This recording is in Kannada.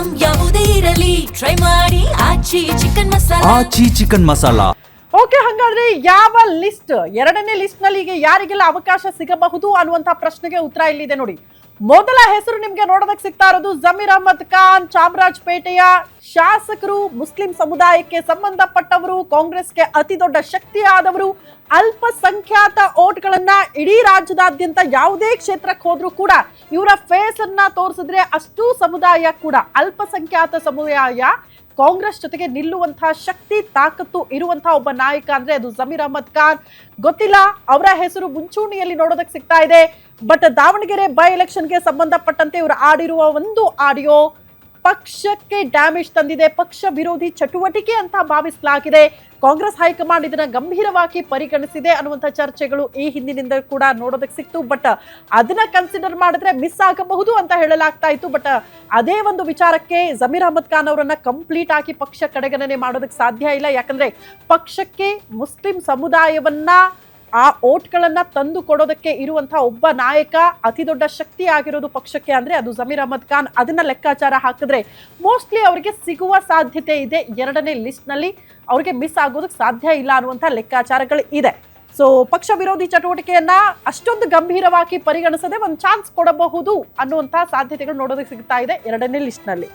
ಐಟಂ ಯಾವುದೇ ಇರಲಿ ಟ್ರೈ ಮಾಡಿ ಆಚಿ ಚಿಕನ್ ಮಸಾಲಾ. ಆಚಿ ಚಿಕನ್ ಮಸಾಲಾ. ಓಕೆ, ಹಾಗಾದ್ರೆ ಯಾವ ಲಿಸ್ಟ್, ಎರಡನೇ ಲಿಸ್ಟ್ ನಲ್ಲಿ ಈಗ ಯಾರಿಗೆಲ್ಲ ಅವಕಾಶ ಸಿಗಬಹುದು ಅನ್ನುವಂತ ಪ್ರಶ್ನೆಗೆ ಉತ್ತರ ಇಲ್ಲಿದೆ ನೋಡಿ. ಮೊದಲ ಹೆಸರು ನಿಮ್ಗೆ ನೋಡೋದಕ್ಕೆ ಸಿಗ್ತಾ ಇರೋದು ಜಮೀರ್ ಅಹಮದ್ ಖಾನ್. ಚಾಮರಾಜಪೇಟೆಯ ಶಾಸಕರು, ಮುಸ್ಲಿಂ ಸಮುದಾಯಕ್ಕೆ ಸಂಬಂಧಪಟ್ಟವರು, ಕಾಂಗ್ರೆಸ್ಗೆ ಅತಿ ದೊಡ್ಡ ಶಕ್ತಿಯಾದವರು, ಅಲ್ಪಸಂಖ್ಯಾತ ಓಟ್ಗಳನ್ನ ಇಡೀ ರಾಜ್ಯದಾದ್ಯಂತ ಯಾವುದೇ ಕ್ಷೇತ್ರಕ್ಕೆ ಹೋದ್ರೂ ಕೂಡ ಇವರ ಫೇಸ್ ಅನ್ನ ತೋರಿಸಿದ್ರೆ ಅಷ್ಟೂ ಸಮುದಾಯ ಕೂಡ, ಅಲ್ಪಸಂಖ್ಯಾತ ಸಮುದಾಯ ಕಾಂಗ್ರೆಸ್ ಜೊತೆಗೆ ನಿಲ್ಲುವಂತಹ ಶಕ್ತಿ, ತಾಕತ್ತು ಇರುವಂತಹ ಒಬ್ಬ ನಾಯಕ ಅಂದ್ರೆ ಅದು ಜಮೀರ್ ಅಹಮದ್ ಖಾನ್. ಗೊತ್ತಿಲ್ಲ, ಅವರ ಹೆಸರು ಮುಂಚೂಣಿಯಲ್ಲಿ ನೋಡೋದಕ್ಕೆ ಸಿಗ್ತಾ ಇದೆ. ಬಟ್ ದಾವಣಗೆರೆ ಬೈ ಎಲೆಕ್ಷನ್ಗೆ ಸಂಬಂಧಪಟ್ಟಂತೆ ಇವರು ಆಡಿರುವ ಒಂದು ಆಡಿಯೋ ಪಕ್ಷಕ್ಕೆ ಡ್ಯಾಮೇಜ್ ತಂದಿದೆ, ಪಕ್ಷ ವಿರೋಧಿ ಚಟುವಟಿಕೆ ಅಂತ ಭಾವಿಸಲಾಗಿದೆ. ಕಾಂಗ್ರೆಸ್ ಹೈಕಮಾಂಡ್ ಇದನ್ನ ಗಂಭೀರವಾಗಿ ಪರಿಗಣಿಸಿದೆ ಅನ್ನುವಂಥ ಚರ್ಚೆಗಳು ಈ ಹಿಂದಿನಿಂದ ಕೂಡ ನೋಡೋದಕ್ಕೆ ಸಿಕ್ತು. ಬಟ್ ಅದನ್ನ ಕನ್ಸಿಡರ್ ಮಾಡಿದ್ರೆ ಮಿಸ್ ಆಗಬಹುದು ಅಂತ ಹೇಳಲಾಗ್ತಾ ಇತ್ತು. ಬಟ್ ಅದೇ ಒಂದು ವಿಚಾರಕ್ಕೆ ಜಮೀರ್ ಅಹಮದ್ ಖಾನ್ ಅವರನ್ನ ಕಂಪ್ಲೀಟ್ ಆಗಿ ಪಕ್ಷ ಕಡೆಗಣನೆ ಮಾಡೋದಕ್ಕೆ ಸಾಧ್ಯ ಇಲ್ಲ. ಯಾಕಂದ್ರೆ ಪಕ್ಷಕ್ಕೆ ಮುಸ್ಲಿಂ ಸಮುದಾಯವನ್ನ ಆ ಓಟ್ಗಳನ್ನ ತಂದು ಕೊಡೋದಕ್ಕೆ ಇರುವಂತಹ ಒಬ್ಬ ನಾಯಕ, ಅತಿ ದೊಡ್ಡ ಶಕ್ತಿ ಆಗಿರೋದು ಪಕ್ಷಕ್ಕೆ ಅಂದ್ರೆ ಅದು ಜಮೀರ್ ಅಹಮದ್ ಖಾನ್. ಅದನ್ನ ಲೆಕ್ಕಾಚಾರ ಹಾಕಿದ್ರೆ ಮೋಸ್ಟ್ಲಿ ಅವರಿಗೆ ಸಿಗುವ ಸಾಧ್ಯತೆ ಇದೆ. ಎರಡನೇ ಲಿಸ್ಟ್ ನಲ್ಲಿ ಅವ್ರಿಗೆ ಮಿಸ್ ಆಗೋದಕ್ಕೆ ಸಾಧ್ಯ ಇಲ್ಲ ಅನ್ನುವಂಥ ಲೆಕ್ಕಾಚಾರಗಳು ಇದೆ. ಸೊ ಪಕ್ಷ ವಿರೋಧಿ ಚಟುವಟಿಕೆಯನ್ನ ಅಷ್ಟೊಂದು ಗಂಭೀರವಾಗಿ ಪರಿಗಣಿಸದೆ ಒಂದು ಚಾನ್ಸ್ ಕೊಡಬಹುದು ಅನ್ನುವಂತಹ ಸಾಧ್ಯತೆಗಳು ನೋಡೋದಕ್ಕೆ ಸಿಗ್ತಾ ಇದೆ ಎರಡನೇ ಲಿಸ್ಟ್ ನಲ್ಲಿ.